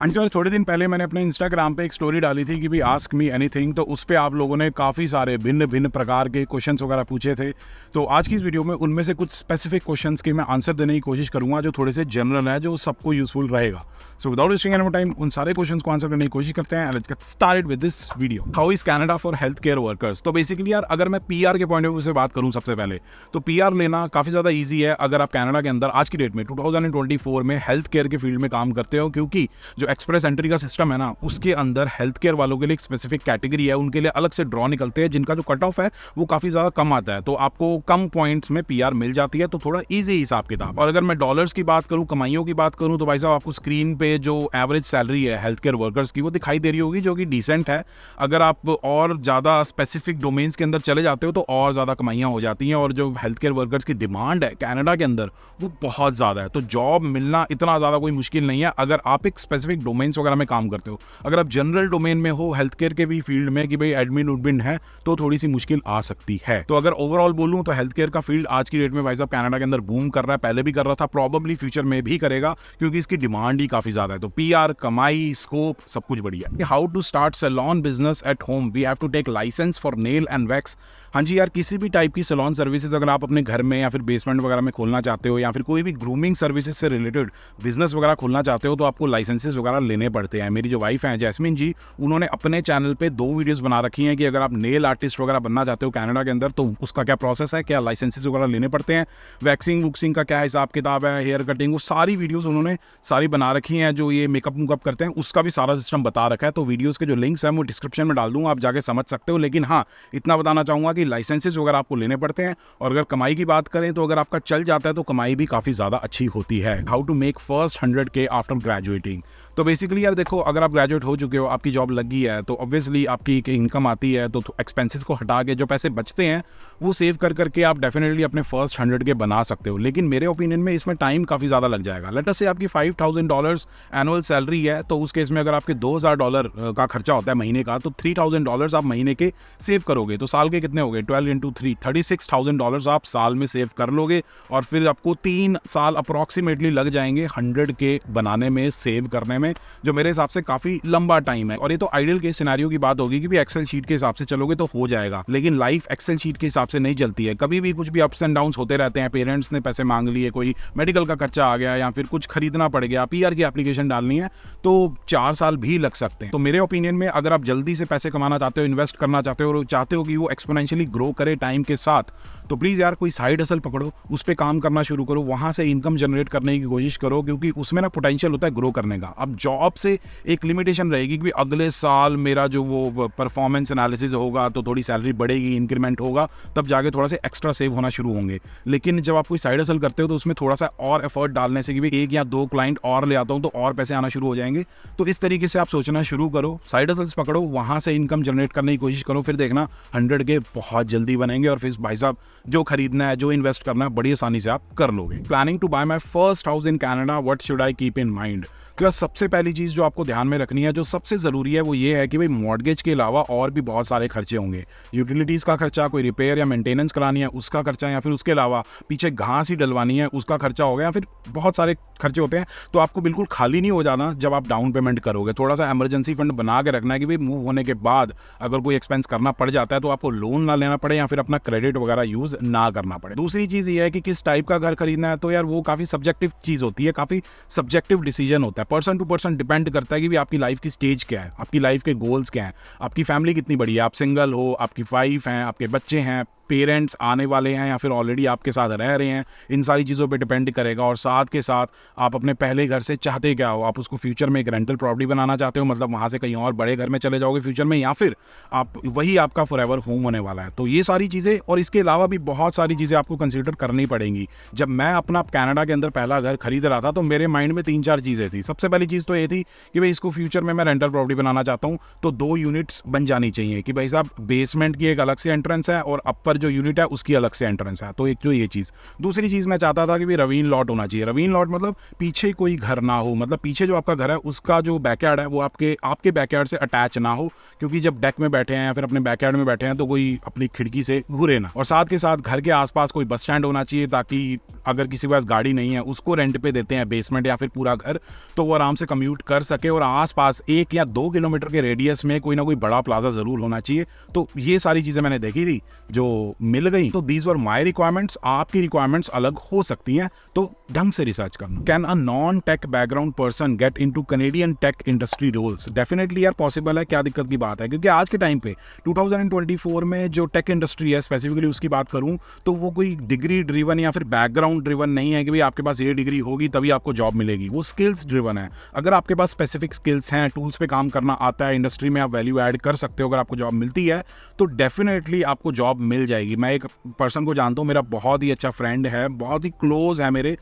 हाँ जी, थोड़े दिन पहले मैंने अपने इंस्टाग्राम पे एक स्टोरी डाली थी कि भाई आस्क मी एनीथिंग। तो उस पे आप लोगों ने काफ़ी सारे भिन्न-भिन्न प्रकार के क्वेश्चंस वगैरह पूछे थे। तो आज की इस वीडियो में उनमें से कुछ स्पेसिफिक क्वेश्चंस के मैं आंसर देने की कोशिश करूँगा जो थोड़े से जनरल है, जो सबको यूज़फुल रहेगा। So without wasting any more time उन सारे क्वेश्चंस को आंसर करने की कोशिश करते हैं। Let's get started with this video. How is Canada for health care workers? तो बेसिकली यार अगर मैं पीआर के पॉइंट ऑफ व्यू से बात करूँ सबसे पहले, तो पीआर लेना काफ़ी ज़्यादा ईज़ी है अगर आप कनाडा के अंदर आज की डेट में 2024 में हेल्थ केयर के फील्ड में काम करते हो, क्योंकि जो एक्सप्रेस एंट्री का सिस्टम है ना, उसके अंदर हेल्थ केयर वालों के लिए एक स्पेसिफिक कैटेगरी है, उनके लिए अलग से ड्रॉ निकलते हैं जिनका जो कट ऑफ है वो काफ़ी ज़्यादा कम आता है। तो आपको कम पॉइंट्स में पीआर मिल जाती है, तो थोड़ा ईजी हिसाब किताब। और अगर मैं डॉलर्स की बात करूँ, कमाइयों की बात करूँ, तो भाई साहब आपको स्क्रीन पे जो एवरेज सैलरी है हेल्थ केयर वर्कर्स की वो दिखाई दे रही होगी, जो कि डिसेंट है। अगर आप और ज़्यादा स्पेसिफिक डोमेन्स के अंदर चले जाते हो तो और ज़्यादा कमाइयाँ हो जाती हैं। और जो हेल्थ केयर वर्कर्स की डिमांड है कनाडा के अंदर वो बहुत ज़्यादा है, तो जॉब मिलना इतना ज़्यादा कोई मुश्किल नहीं है अगर आप एक स्पेसिफिक डोमेन्स वगैरह में काम करते हो। अगर आप जनरल डोमेन में हो हेल्थ केयर के भी फील्ड में कि भाई एडमिन उडमिन है, तो थोड़ी सी मुश्किल आ सकती है। तो अगर ओवरऑल बोलूं तो हेल्थ केयर का फील्ड आज की डेट में भाई साहब कनाडा के अंदर बूम कर रहा है, पहले भी कर रहा था, प्रॉबेबली फ्यूचर में भी करेगा, क्योंकि इसकी डिमांड ही काफी ज्यादा है। तो पीआर, कमाई, स्कोप सब कुछ बढ़िया है। How to start salon business at home? We have to take licence for nail and wax. हाँ जी यार, किसी भी टाइप की सैलून सर्विसेज अगर आप अपने घर में या फिर बेसमेंट वगैरह में खोलना चाहते हो, या फिर कोई भी ग्रूमिंग सर्विसेज से रिलेटेड बिजनेस वगैरह खोलना चाहते हो, तो आपको लाइसेंसेज वगैरह लेने पड़ते हैं। मेरी जो वाइफ है जैस्मिन जी, उन्होंने अपने चैनल पे 2 वीडियोस बना रखी हैं कि अगर आप नेल आर्टिस्ट वगैरह बनना चाहते हो कनाडा के अंदर, तो उसका क्या प्रोसेस है, क्या लाइसेंसेज वगैरह लेने पड़ते हैं, वैक्सिंग वुक्सिंग का क्या हिसाब किताब है, हेयर कटिंग, वो सारी वीडियोस उन्होंने सारी बना रखी हैं। जो ये मेकअप मुकअप करते हैं उसका भी सारा सिस्टम बता रखा है। तो वीडियोस के जो लिंक्स हैं वो डिस्क्रिप्शन में डाल दूंगा, आप जाके समझ सकते हो। लेकिन हाँ, इतना बताना चाहूँगा कि लाइसेंसेज वगैरह आपको लेने पड़ते हैं। और अगर कमाई की बात करें तो अगर आपका चल जाता है तो कमाई भी काफ़ी ज़्यादा अच्छी होती है। How to make first 100K after graduating? तो बेसिकली यार देखो, अगर आप ग्रेजुएट हो चुके हो, आपकी जॉब लगी है, तो ऑब्वियसली आपकी एक इनकम आती है, तो एक्सपेंसेस को हटा के जो पैसे बचते हैं वो सेव कर करके आप डेफिनेटली अपने फर्स्ट 100K बना सकते हो। लेकिन मेरे ओपिनियन में इसमें टाइम काफ़ी ज़्यादा लग जाएगा। लेट अस से आपकी $5,000 एनुअल सैलरी है, तो उस केस में अगर आपके $2,000 का खर्चा होता है महीने का, तो $3,000 आप महीने के सेव करोगे, तो साल के कितने हो गए? 12 × 3 $36,000 आप साल में सेव कर लोगे। और फिर आपको 3 साल अप्रॉक्सीमेटली लग जाएंगे 100K बनाने में, सेव करने में, जो मेरे हिसाब से काफ़ी लंबा टाइम है। और ये तो आइडियल केस सिनेरियो की बात होगी कि भी एक्सेल शीट के हिसाब से चलोगे तो हो जाएगा, लेकिन लाइफ एक्सेल शीट के हिसाब से नहीं चलती है। कभी भी कुछ भी अप्स एंड डाउन्स होते रहते हैं। पेरेंट्स ने पैसे मांग लिए, कोई मेडिकल का खर्चा आ गया, या फिर कुछ खरीदना पड़ गया, पीआर की एप्लीकेशन डालनी है, तो 4 साल भी लग सकते हैं। तो मेरे ओपिनियन में अगर आप जल्दी से पैसे कमाना चाहते हो, इन्वेस्ट करना चाहते हो और चाहते हो कि वो एक्सपोनेंशियली ग्रो करे टाइम के साथ, तो प्लीज़ यार कोई साइड हसल पकड़ो, उस पर काम करना शुरू करो, वहाँ से इनकम जनरेट करने की कोशिश करो, क्योंकि उसमें ना पोटेंशियल होता है ग्रो करने का। अब जॉब से एक लिमिटेशन रहेगी कि अगले साल मेरा जो वो परफॉर्मेंस एनालिसिस होगा तो थोड़ी सैलरी बढ़ेगी, इंक्रीमेंट होगा, तब जाके थोड़ा सा एक्स्ट्रा सेव होना शुरू होंगे। लेकिन जब आप कोई साइड हसल करते हो तो उसमें थोड़ा सा और एफर्ट डालने से कि भाई 1 या 2 क्लाइंट और ले आता हूँ तो और पैसे आना शुरू हो जाएंगे। तो इस तरीके से आप सोचना शुरू करो, साइड हसल्स पकड़ो, वहाँ से इनकम जनरेट करने की कोशिश करो, फिर देखना 100K बहुत जल्दी बनेंगे। और फिर भाई साहब जो खरीदना है, जो इन्वेस्ट करना है, बड़ी आसानी से आप कर लोगे। Planning to buy my first house in Canada, what should I keep in mind? तो सबसे पहली चीज़ जो आपको ध्यान में रखनी है, जो सबसे ज़रूरी है, वो ये है कि भाई मॉर्गेज के अलावा और भी बहुत सारे खर्चे होंगे। यूटिलिटीज़ का खर्चा, कोई रिपेयर या मेंटेनेंस करानी है उसका खर्चा, या फिर उसके अलावा पीछे घास ही डलवानी है उसका खर्चा हो गया, या फिर बहुत सारे खर्चे होते हैं। तो आपको बिल्कुल खाली नहीं हो जाना जब आप डाउन पेमेंट करोगे। थोड़ा सा इमरजेंसी फंड बना के रखना है कि भाई मूव होने के बाद अगर कोई एक्सपेंस करना पड़ जाता है तो आपको लोन ना लेना पड़े, या फिर अपना क्रेडिट वगैरह यूज़ ना करना पड़े। दूसरी चीज़ ये है कि किस टाइप का घर खरीदना है, तो यार वो काफ़ी सब्जेक्टिव चीज़ होती है, काफ़ी सब्जेक्टिव डिसीजन होता है, पर्सन टू पर्सन डिपेंड करता है कि भी आपकी लाइफ की स्टेज क्या है, आपकी लाइफ के गोल्स क्या हैं, आपकी फैमिली कितनी बड़ी है, आप सिंगल हो, आपकी वाइफ हैं, आपके बच्चे हैं, पेरेंट्स आने वाले हैं, या फिर ऑलरेडी आपके साथ रह रहे हैं, इन सारी चीज़ों पे डिपेंड करेगा। और साथ के साथ आप अपने पहले घर से चाहते क्या हो, आप उसको फ्यूचर में एक रेंटल प्रॉपर्टी बनाना चाहते हो, मतलब वहाँ से कहीं और बड़े घर में चले जाओगे फ्यूचर में, या फिर आप वही आपका फॉरएवर होम होने वाला है। तो ये सारी चीज़ें और इसके अलावा भी बहुत सारी चीज़ें आपको कंसिडर करनी पड़ेंगी। जब मैं अपना कनाडा के अंदर पहला घर खरीद रहा था तो मेरे माइंड में 3-4 चीज़ें थी। सबसे पहली चीज़ तो ये थी कि भाई इसको फ्यूचर में मैं रेंटल प्रॉपर्टी बनाना चाहता हूँ, तो 2 यूनिट्स बन जानी चाहिए कि भाई साहब बेसमेंट की एक अलग से एंट्रेंस है और अपर जो यूनिट है उसकी अलग से एंट्रेंस है। तो एक जो ये चीज़, दूसरी चीज़ मैं चाहता था कि भी रवीन लॉट होना चाहिए। रवीन लॉट मतलब पीछे कोई घर ना हो, मतलब पीछे जो आपका घर है उसका जो बैकयार्ड है वो आपके बैकयार्ड से अटैच ना हो, क्योंकि जब डेक में बैठे हैं या फिर अपने बैकयार्ड में बैठे हैं तो कोई अपनी खिड़की से घुरे ना। और साथ के साथ घर के आसपास कोई बस स्टैंड होना चाहिए, ताकि अगर किसी के पास गाड़ी नहीं है, उसको रेंट पे देते हैं बेसमेंट या फिर पूरा घर, तो वो आराम से कम्यूट कर सके। और आसपास 1 या 2 किलोमीटर के रेडियस में कोई ना कोई बड़ा प्लाजा जरूर होना चाहिए। तो ये सारी चीजें मैंने देखी थी जो मिल गई। तो दीज वर माई रिक्वायरमेंट्स। आपकी रिक्वायरमेंट्स अलग हो सकती हैं, तो ढंग से रिसर्च करना। Can a non tech background person get into Canadian tech industry roles? Definitely यार पॉसिबल है, क्या दिक्कत की बात है, क्योंकि आज के टाइम पे 2024 में जो टेक इंडस्ट्री है स्पेसिफिकली उसकी बात करूं तो वो कोई डिग्री ड्रिवन या फिर बैकग्राउंड ड्रिवन नहीं है कि भाई आपके पास ये डिग्री होगी तभी आपको जॉब मिलेगी। वो स्किल्स ड्रिवन है। अगर आपके पास स्पेसिफिक स्किल्स हैं, टूल्स पे काम करना आता है, इंडस्ट्री में आप वैल्यू ऐड कर सकते हो, अगर आपको जॉब मिलती है तो डेफिनेटली आपको जॉब मिल जाएगी। मैं एक पर्सन को जानता हूँ, मेरा बहुत ही अच्छा फ्रेंड है, बहुत ही क्लोज है मेरे।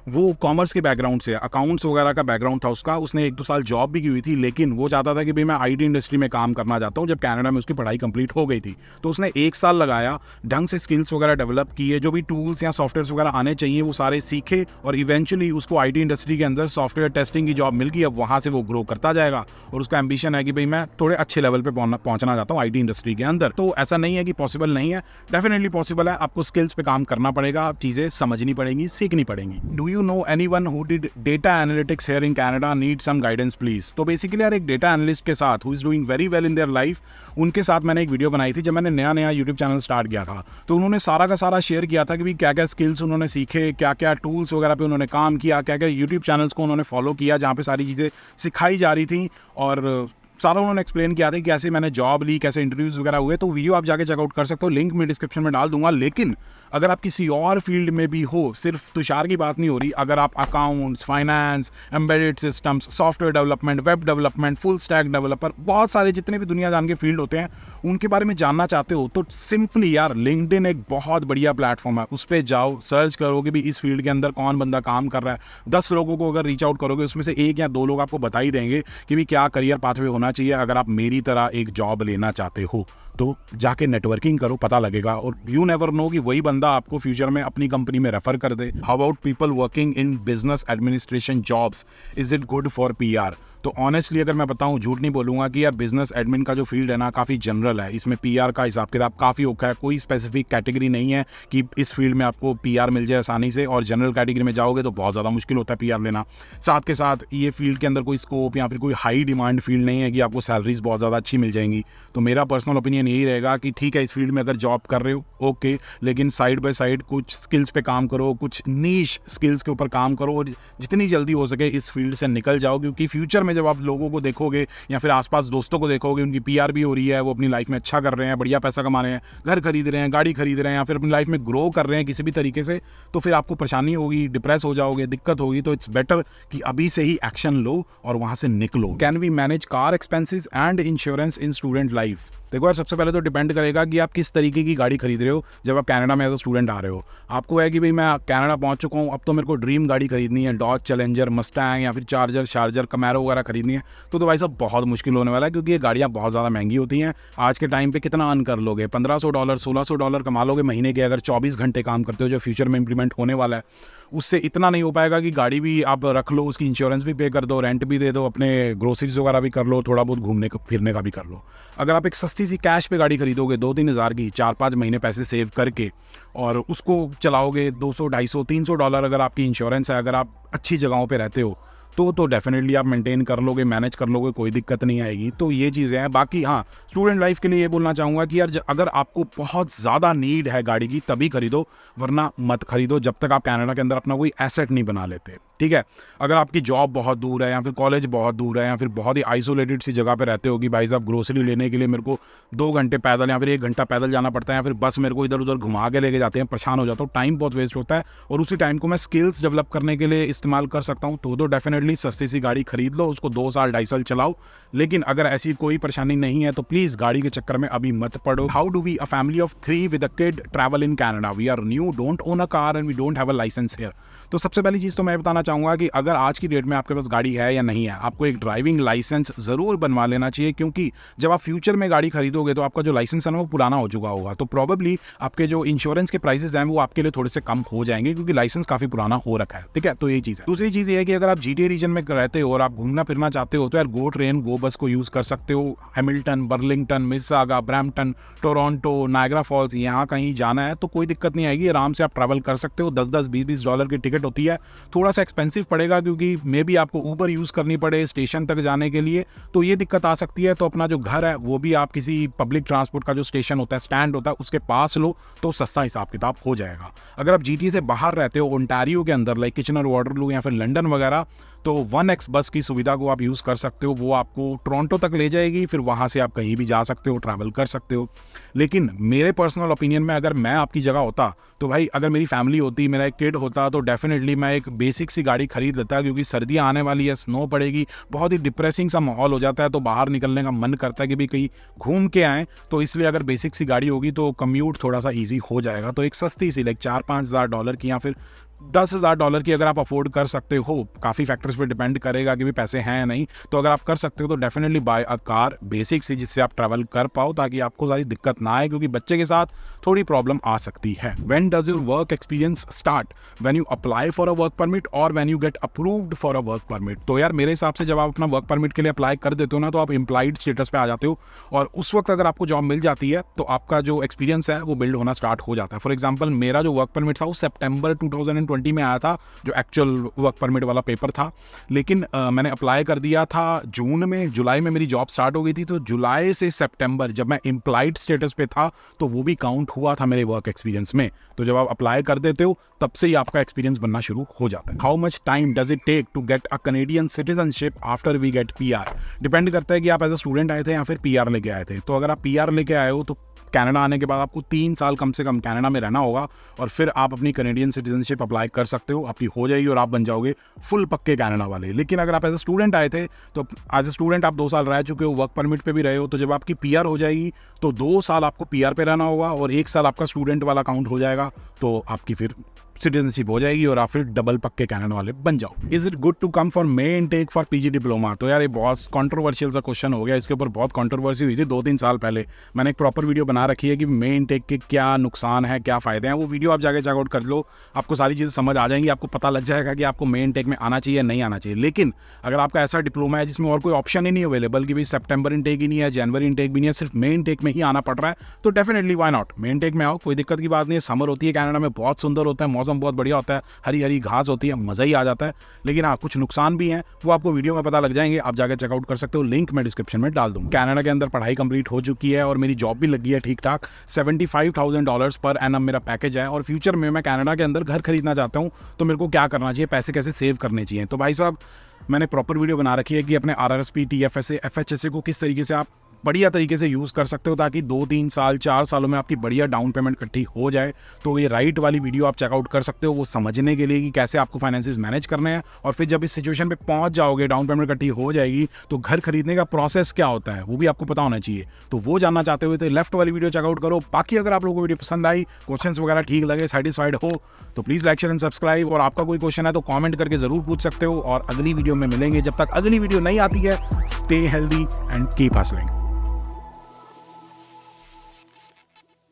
वो कॉमर्स के बैकग्राउंड से, अकाउंट्स वगैरह का बैकग्राउंड था उसका। उसने 1-2 साल जॉब भी की हुई थी, लेकिन वो चाहता था कि भाई मैं आईटी इंडस्ट्री में काम करना चाहता हूँ। जब कनाडा में उसकी पढ़ाई कंप्लीट हो गई थी तो उसने 1 साल लगाया, ढंग से स्किल्स वगैरह डेवलप किए, जो भी टूल्स या सॉफ्टवेयर वगैरह आने चाहिए वो सारे सीखे, और इवेंचुअली उसको आईटी इंडस्ट्री के अंदर सॉफ्टवेयर टेस्टिंग की जॉब मिल गई। अब वहाँ से वो ग्रो करता जाएगा और उसका एम्बिशन है कि भाई मैं थोड़े अच्छे लेवल पे पहुंचना चाहता हूँ आईटी इंडस्ट्री के अंदर। तो ऐसा नहीं है कि पॉसिबल नहीं है, डेफिनेटली पॉसिबल है। आपको स्किल्स पे काम करना पड़ेगा, चीजें समझनी पड़ेंगी, सीखनी पड़ेंगी। Do you know anyone who did data analytics here in Canada, need some guidance please? तो बेसिकली यार एक डेटा एनालिस्ट के साथ who is doing very well in their life, उनके साथ मैंने एक वीडियो बनाई थी जब मैंने नया यूट्यूब चैनल स्टार्ट किया था। तो उन्होंने सारा का सारा शेयर किया था कि भी क्या क्या स्किल्स उन्होंने सीखे, क्या क्या टूल्स वगैरह पे उन्होंने काम किया, क्या क्या यूट्यूब चैनल्स को उन्होंने फॉलो किया जहाँ पे सारी चीज़ें सिखाई जा रही थी, और सारा उन्होंने एक्सप्लेन किया था कि कैसे मैंने जॉब ली, कैसे इंटरव्यूज वगैरह हुए। तो वीडियो आप जाके चेकआउट कर सकते हो, लिंक मैं डिस्क्रिप्शन में डाल दूंगा। लेकिन अगर आप किसी और फील्ड में भी हो, सिर्फ तुषार की बात नहीं हो रही, अगर आप accounts, finance, embedded systems, software development, web development, full stack developer, बहुत सारे जितने भी दुनिया जान के फील्ड होते हैं उनके बारे में जानना चाहते हो, तो सिंपली यार लिंक्डइन एक बहुत बढ़िया प्लेटफॉर्म है। उस पर जाओ, सर्च करो कि भी इस फील्ड के अंदर कौन बंदा काम कर रहा है। 10 लोगों को अगर रीच आउट करोगे उसमें से 1 या 2 लोग आपको बता ही देंगे कि भी क्या करियर पाथवे होना चाहिए। अगर आप मेरी तरह एक जॉब लेना चाहते हो तो जाके नेटवर्किंग करो, पता लगेगा। और यू नेवर नो कि वही बंदा आपको फ्यूचर में अपनी कंपनी में रेफर कर दे। How about people working in business administration jobs, is it good for PR? तो ऑनेस्टली अगर मैं बताऊं, झूठ नहीं बोलूंगा कि यार बिजनेस एडमिन का जो फील्ड है ना काफ़ी जनरल है। इसमें पीआर का हिसाब किताब काफ़ी औखा है। कोई स्पेसिफिक कैटेगरी नहीं है कि इस फील्ड में आपको पीआर मिल जाए आसानी से, और जनरल कैटेगरी में जाओगे तो बहुत ज़्यादा मुश्किल होता है पीआर लेना। साथ के साथ ये फील्ड के अंदर कोई स्कोप या फिर कोई हाई डिमांड फील्ड नहीं है कि आपको सैलरीज बहुत ज़्यादा अच्छी मिल जाएंगी। तो मेरा पर्सनल ओपिनियन यही रहेगा कि ठीक है, इस फील्ड में अगर जॉब कर रहे हो ओके, लेकिन साइड बाय साइड कुछ स्किल्स पे काम करो, कुछ नीश स्किल्स के ऊपर काम करो, और जितनी जल्दी हो सके इस फील्ड से निकल जाओ। क्योंकि फ्यूचर में जब आप लोगों को देखोगे या फिर आसपास दोस्तों को देखोगे, उनकी पीआर भी हो रही है, वो अपनी लाइफ में अच्छा कर रहे हैं, बढ़िया पैसा कमा रहे हैं, घर खरीद रहे हैं, गाड़ी खरीद रहे हैं, या फिर अपनी लाइफ में ग्रो कर रहे हैं किसी भी तरीके से, तो फिर आपको परेशानी होगी, डिप्रेस हो जाओगे, दिक्कत होगी। तो इट्स बेटर कि अभी से ही एक्शन लो और वहां से निकलो। Can we manage car expenses and insurance in student life? देखो यार, सबसे पहले तो डिपेंड करेगा कि आप किस तरीके की गाड़ी खरीद रहे हो। जब आप कनाडा में एज अ स्टूडेंट आ रहे हो, आपको है कि भाई मैं कनाडा पहुंच चुका हूं, अब तो मेरे को ड्रीम गाड़ी खरीदनी है, डॉज चैलेंजर, मस्टैंग या फिर चार्जर, कमैरो वगैरह खरीदनी है, तो भाई साहब बहुत मुश्किल होने वाला है, क्योंकि ये गाड़ियां बहुत ज़्यादा महंगी होती हैं। आज के टाइम पे कितना अर्न कर लोगे? $1500 $1600 कमा लोगे महीने के, अगर 24 घंटे काम करते हो, जो फ्यूचर में इंप्लीमेंट होने वाला है। उससे इतना नहीं हो पाएगा कि गाड़ी भी आप रख लो, उसकी इंश्योरेंस भी पे कर दो, रेंट भी दे दो, अपने ग्रोसरीज वगैरह भी कर लो, थोड़ा बहुत घूमने फिरने का भी कर लो। अगर आप एक सस्ती सी कैश पे गाड़ी खरीदोगे 2-3 हज़ार की, 4-5 महीने पैसे सेव करके, और उसको चलाओगे, $200 $250 $300 अगर आपकी इंश्योरेंस है, अगर आप अच्छी जगहों पे रहते हो, तो डेफिनेटली आप मेंटेन कर लोगे, मैनेज कर लोगे, कोई दिक्कत नहीं आएगी। तो ये चीज़ें हैं। बाकी हाँ, स्टूडेंट लाइफ के लिए ये बोलना चाहूँगा कि यार अगर आपको बहुत ज़्यादा नीड है गाड़ी की तभी खरीदो, वरना मत खरीदो जब तक आप कनाडा के अंदर अपना कोई एसेट नहीं बना लेते। ठीक है, अगर आपकी जॉब बहुत दूर है या फिर कॉलेज बहुत दूर है या फिर बहुत ही आइसोलेटेड सी जगह पे रहते हो कि भाई साहब ग्रोसरी लेने के लिए मेरे को 2 घंटे पैदल या फिर 1 घंटा पैदल जाना पड़ता है, या फिर बस मेरे को इधर उधर घुमा के लेके जाते हैं, परेशान हो जाता हूँ, टाइम बहुत वेस्ट होता है, और उसी टाइम को मैं स्किल्स डेवलप करने के लिए इस्तेमाल कर सकता हूँ, तो डेफिनेटली सस्ती सी गाड़ी खरीद लो, उसको 2 साल 2.5 साल चलाओ। लेकिन अगर ऐसी कोई परेशानी नहीं है तो प्लीज़ गाड़ी के चक्कर में अभी मत पड़ो। How do we, a family of 3 with a kid, travel in Canada? We are new, don't own a car and we don't have a licence here. तो सबसे पहली चीज़ तो मैं बताना चाहूँगा कि अगर आज की डेट में आपके पास गाड़ी है या नहीं है, आपको एक ड्राइविंग लाइसेंस ज़रूर बनवा लेना चाहिए, क्योंकि जब आप फ्यूचर में गाड़ी खरीदोगे तो आपका जो लाइसेंस है ना वो पुराना हो चुका होगा, तो प्रॉबेबली आपके जो इंश्योरेंस के प्राइसेस हैं वो आपके लिए थोड़े से कम हो जाएंगे, क्योंकि लाइसेंस काफ़ी पुराना हो रखा है। ठीक है, तो यही चीज़ है। दूसरी चीज़ ये है कि अगर आप GTA रीजन में रहते हो और आप घूमना फिरना चाहते हो तो यार गो ट्रेन गो बस को यूज़ कर सकते हो। Hamilton, Burlington, Mississauga, Brampton, Toronto, Niagara false, यहाँ कहीं जाना है तो कोई दिक्कत नहीं आएगी, आराम से आप ट्रैवल कर सकते हो। 10-10, 20-20 डॉलर की टिकट होती है, थोड़ा सा एक्सपेंसिव पड़ेगा क्योंकि मे बी आपको ऊबर यूज़ करनी पड़े स्टेशन तक जाने के लिए, तो ये दिक्कत आ सकती है। तो अपना जो घर है वो भी आप किसी पब्लिक ट्रांसपोर्ट का जो स्टेशन होता है, स्टैंड होता है, उसके पास लो तो सस्ता हिसाब किताब हो जाएगा। अगर आप GTA से बाहर रहते हो, ओंटारियो के अंदर लाइक किचनर, वाटरलू या फिर लंदन वगैरह, तो 1X बस की सुविधा को आप यूज़ कर सकते हो। वो आपको टोरंटो तक ले जाएगी, फिर वहाँ से आप कहीं भी जा सकते हो, ट्रैवल कर सकते हो। लेकिन मेरे पर्सनल ओपिनियन में अगर मैं आपकी जगह होता तो भाई, अगर मेरी फैमिली होती, मेरा एक किड होता, तो डेफिनेटली मैं एक बेसिक सी गाड़ी खरीद लेता, क्योंकि सर्दियाँ आने वाली है, स्नो पड़ेगी, बहुत ही डिप्रेसिंग सा माहौल हो जाता है, तो बाहर निकलने का मन करता है कि भाई कहीं घूम के आएँ। तो इसलिए अगर बेसिक सी गाड़ी होगी तो कम्यूट थोड़ा सा ईजी हो जाएगा। तो एक सस्ती सी लाइक 4-5 हज़ार डॉलर की या फिर 10,000 डॉलर की अगर आप अफोर्ड कर सकते हो, काफ़ी फैक्टर्स पे डिपेंड करेगा कि भी पैसे हैं या नहीं, तो अगर आप कर सकते हो तो definitely buy a car basic सी, जिससे आप ट्रैवल कर पाओ, ताकि आपको सारी दिक्कत ना आए, क्योंकि बच्चे के साथ थोड़ी प्रॉब्लम आ सकती है। When does your work experience start? When you apply for a work permit or when you get approved for a work permit. तो यार मेरे हिसाब से जब आप अपना वर्क परमिट के लिए अप्लाई कर देते हो ना, तो आप एम्प्लॉयड स्टेटस पे आ जाते हो, और उस वक्त अगर आपको जॉब मिल जाती है तो आपका जो एक्सपीरियंस है वो बिल्ड होना स्टार्ट हो जाता है। फॉर एग्जाम्पल, मेरा जो वर्क परमिट था वो सितंबर 2020 में आया था, जो एक्चुअल वर्क परमिट वाला पेपर था। लेकिन मैंने अप्लाई कर दिया था जून में, जुलाई में मेरी जॉब स्टार्ट हो गई थी, तो जुलाई से सितंबर जब मैं एम्प्लॉयड स्टेटस पे था तो वो भी काउंट हुआ था मेरे वर्क एक्सपीरियंस में। तो जब आप अप्लाई कर देते हो तब से ही आपका एक्सपीरियंस बनना शुरू हो जाता है। How much time does it take to get a Canadian citizenship after we get PR? Depend करता है कि आप एज अ स्टूडेंट आए थे या फिर PR लेके आए थे। तो अगर आप PR लेके आए हो तो कनाडा आने के बाद आपको 3 साल कम से कम कनाडा में रहना होगा, और फिर आप अपनी कैनेडियन सिटीजनशिप अप्लाई कर सकते हो, आपकी हो जाएगी और आप बन जाओगे फुल पक्के कनाडा वाले। लेकिन अगर आप एज अ स्टूडेंट आए थे तो एज अ स्टूडेंट आप 2 साल रह चुके हो, वर्क परमिट पे भी रहे हो, तो जब आपकी PR हो जाएगी तो 2 साल आपको PR पे रहना होगा और 1 साल आपका स्टूडेंट वाला काउंट हो जाएगा, तो आपकी फिर सिटीजनशिप हो जाएगी और आप फिर डबल पक्के कनाडा वाले बन जाओ। Is it good to come for May intake for PG diploma? तो यार ये बहुत कंट्रोवर्शियल सा क्वेश्चन हो गया, इसके ऊपर बहुत कंट्रोवर्सी हुई थी 2-3 साल पहले। मैंने एक प्रॉपर वीडियो बना रखी है कि मे इनटेक के क्या नुकसान है, क्या फ़ायदे हैं। वो वीडियो आप जाके चेकआउट कर लो, आपको सारी चीज़ें समझ आ जाएंगी, आपको पता लग जाएगा कि आपको मे इनटेक में आना चाहिए नहीं आना चाहिए। लेकिन अगर आपका ऐसा डिप्लोमा है जिसमें और कोई ऑप्शन ही नहीं अवेलेबल, कि भाई सितंबर इनटेक ही नहीं है, जनवरी इनटेक भी नहीं है, सिर्फ मे इनटेक में ही आना पड़ रहा है, तो definitely why not, May intake में आओ, कोई दिक्कत की बात नहीं है। समर होती है कनाडा में, बहुत सुंदर होता है, मौसम बहुत बढ़िया होता है, हरी हरी घास होती है, मज़ा ही आ जाता है। लेकिन हाँ, कुछ नुकसान भी हैं, वो आपको वीडियो में पता लग जाएंगे, आप जाकर चेकआउट कर सकते हो, लिंक मैं डिस्क्रिप्शन में डाल दूँगा। कनाडा के अंदर पढ़ाई कंप्लीट हो चुकी है और मेरी जॉब भी लगी है ठीक ठाक। $75,000 पर एनम मेरा पैकेज है, और फ्यूचर में मैं कनाडा के अंदर घर खरीदना चाहता हूँ, तो मेरे को क्या करना चाहिए, पैसे कैसे सेव करने चाहिए। तो भाई साहब, मैंने प्रॉपर वीडियो बना रखी है कि अपने RRSP, TFSA, FHSA को किस तरीके से आप बढ़िया तरीके से यूज़ कर सकते हो, ताकि 2-3 साल 4 सालों में आपकी बढ़िया डाउन पेमेंट इकट्ठी हो जाए। तो ये राइट वाली वीडियो आप चेकआउट कर सकते हो, वो समझने के लिए कि कैसे आपको फाइनेंसेस मैनेज करने हैं, और फिर जब इस सिचुएशन पे पहुंच जाओगे, डाउन पेमेंट इकट्ठी हो जाएगी, तो घर खरीदने का प्रोसेस क्या होता है वो भी आपको पता होना चाहिए। तो वो जानना चाहते हुए तो लेफ्ट वाली वीडियो चेकआउट करो। बाकी अगर आप लोगों को वीडियो पसंद आई, क्वेश्चंस वगैरह ठीक लगे, सेटिस्फाइड हो, तो please like, share and subscribe. और आपका कोई क्वेश्चन है तो कॉमेंट करके ज़रूर पूछ सकते हो, और अगली वीडियो में मिलेंगे। जब तक अगली वीडियो नहीं आती है, stay healthy and keep hustling.